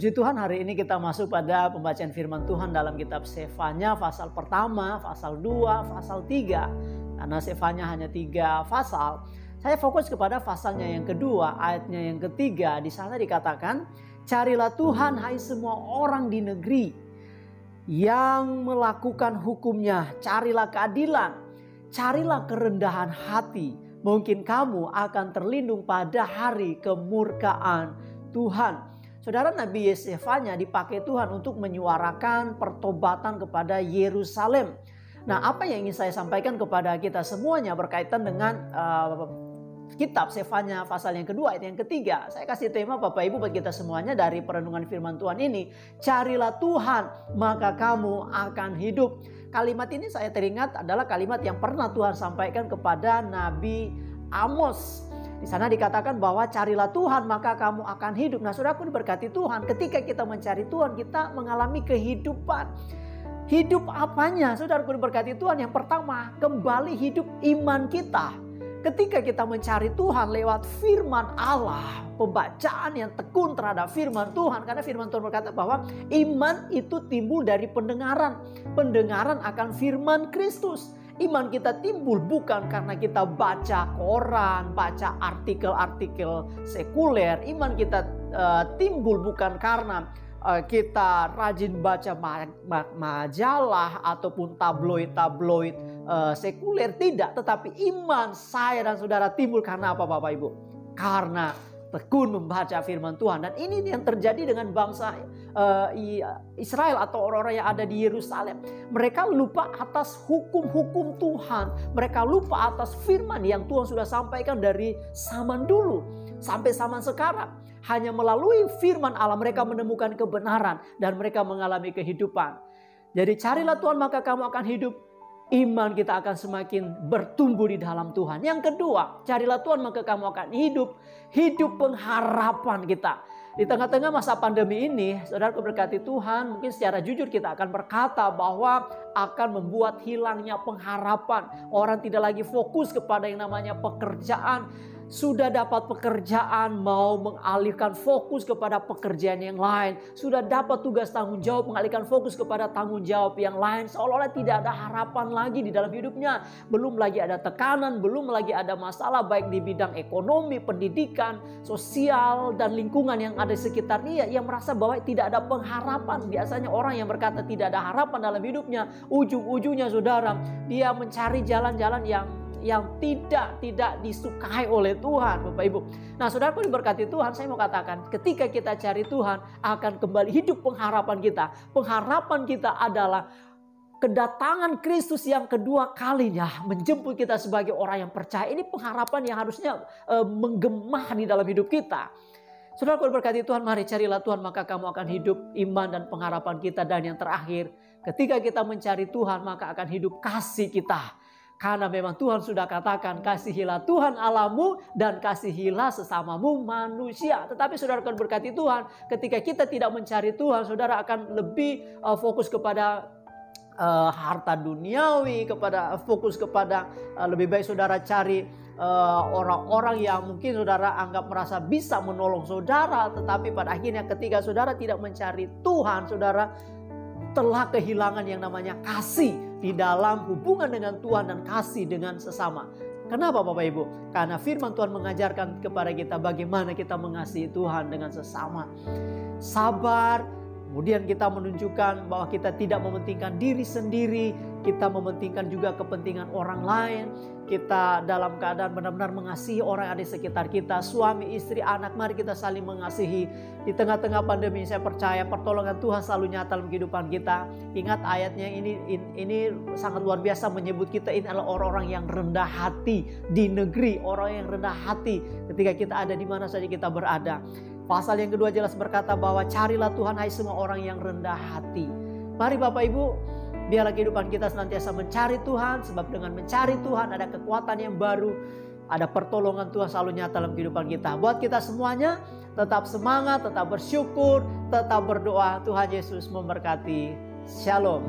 Puji Tuhan, hari ini kita masuk pada pembacaan firman Tuhan dalam kitab Sefanya pasal pertama, pasal 2, pasal 3. Karena Sefanya hanya 3 pasal, saya fokus kepada pasalnya yang kedua, ayatnya yang ketiga. Di sana dikatakan, carilah Tuhan hai semua orang di negeri yang melakukan hukumnya, carilah keadilan, carilah kerendahan hati. Mungkin kamu akan terlindung pada hari kemurkaan Tuhan. Saudara, Nabi Sefanya dipakai Tuhan untuk menyuarakan pertobatan kepada Yerusalem. Nah, apa yang ingin saya sampaikan kepada kita semuanya berkaitan dengan kitab Sefanya pasal yang kedua, ayat yang ketiga. Saya kasih tema Bapak Ibu buat kita semuanya dari perenungan firman Tuhan ini. Carilah Tuhan, maka kamu akan hidup. Kalimat ini saya teringat adalah kalimat yang pernah Tuhan sampaikan kepada Nabi Amos. Di sana dikatakan bahwa carilah Tuhan maka kamu akan hidup. Nah, saudaraku diberkati Tuhan, ketika kita mencari Tuhan kita mengalami kehidupan. Hidup apanya? Saudaraku diberkati Tuhan, yang pertama kembali hidup iman kita. Ketika kita mencari Tuhan lewat firman Allah, pembacaan yang tekun terhadap firman Tuhan. Karena firman Tuhan berkata bahwa iman itu timbul dari pendengaran. Pendengaran akan firman Kristus. Iman kita timbul bukan karena kita baca koran, baca artikel-artikel sekuler. Iman kita timbul bukan karena kita rajin baca majalah ataupun tabloid-tabloid sekuler. Tidak, tetapi iman saya dan saudara timbul karena apa Bapak Ibu? Karena tekun membaca firman Tuhan. Dan ini yang terjadi dengan bangsa Israel atau orang-orang yang ada di Yerusalem. Mereka lupa atas hukum-hukum Tuhan. Mereka lupa atas firman yang Tuhan sudah sampaikan dari zaman dulu sampai zaman sekarang. Hanya melalui firman Allah mereka menemukan kebenaran dan mereka mengalami kehidupan. Jadi carilah Tuhan maka kamu akan hidup. Iman kita akan semakin bertumbuh di dalam Tuhan. Yang kedua, carilah Tuhan maka kamu akan hidup. Hidup pengharapan kita. Di tengah-tengah masa pandemi ini, saudara berkati Tuhan, mungkin secara jujur kita akan berkata bahwa akan membuat hilangnya pengharapan. Orang tidak lagi fokus kepada yang namanya pekerjaan. Sudah dapat pekerjaan mau mengalihkan fokus kepada pekerjaan yang lain. Sudah dapat tugas tanggung jawab mengalihkan fokus kepada tanggung jawab yang lain. Seolah-olah tidak ada harapan lagi di dalam hidupnya. Belum lagi ada tekanan, belum lagi ada masalah baik di bidang ekonomi, pendidikan, sosial, dan lingkungan yang ada di sekitar dia. Yang merasa bahwa tidak ada pengharapan. Biasanya orang yang berkata tidak ada harapan dalam hidupnya, ujung-ujungnya saudara, dia mencari jalan-jalan yang tidak disukai oleh Tuhan, Bapak Ibu. Nah, saudaraku diberkati Tuhan, saya mau katakan, ketika kita cari Tuhan, akan kembali hidup pengharapan kita. Pengharapan kita adalah kedatangan Kristus yang kedua kalinya menjemput kita sebagai orang yang percaya. Ini pengharapan yang harusnya menggema di dalam hidup kita. Saudaraku diberkati Tuhan, mari carilah Tuhan maka kamu akan hidup, iman dan pengharapan kita. Dan yang terakhir, ketika kita mencari Tuhan maka akan hidup kasih kita. Karena memang Tuhan sudah katakan, kasihilah Tuhan Allahmu dan kasihilah sesamamu manusia. Tetapi saudara akan berkati Tuhan, ketika kita tidak mencari Tuhan, saudara akan lebih fokus kepada harta duniawi, fokus kepada lebih baik saudara cari orang-orang yang mungkin saudara anggap merasa bisa menolong saudara. Tetapi pada akhirnya ketika saudara tidak mencari Tuhan, saudara telah kehilangan yang namanya kasih di dalam hubungan dengan Tuhan dan kasih dengan sesama. Kenapa Bapak Ibu? Karena firman Tuhan mengajarkan kepada kita bagaimana kita mengasihi Tuhan dengan sesama. Sabar, kemudian kita menunjukkan bahwa kita tidak mementingkan diri sendiri, kita mementingkan juga kepentingan orang lain. Kita dalam keadaan benar-benar mengasihi orang yang ada di sekitar kita. Suami, istri, anak, mari kita saling mengasihi. Di tengah-tengah pandemi saya percaya pertolongan Tuhan selalu nyata dalam kehidupan kita. Ingat ayatnya ini sangat luar biasa menyebut kita ini adalah orang-orang yang rendah hati di negeri. Orang yang rendah hati ketika kita ada di mana saja kita berada. Pasal yang kedua jelas berkata bahwa carilah Tuhan hai semua orang yang rendah hati. Mari Bapak Ibu, biarlah kehidupan kita senantiasa mencari Tuhan. Sebab dengan mencari Tuhan ada kekuatan yang baru. Ada pertolongan Tuhan selalu nyata dalam kehidupan kita. Buat kita semuanya tetap semangat, tetap bersyukur, tetap berdoa. Tuhan Yesus memberkati. Shalom.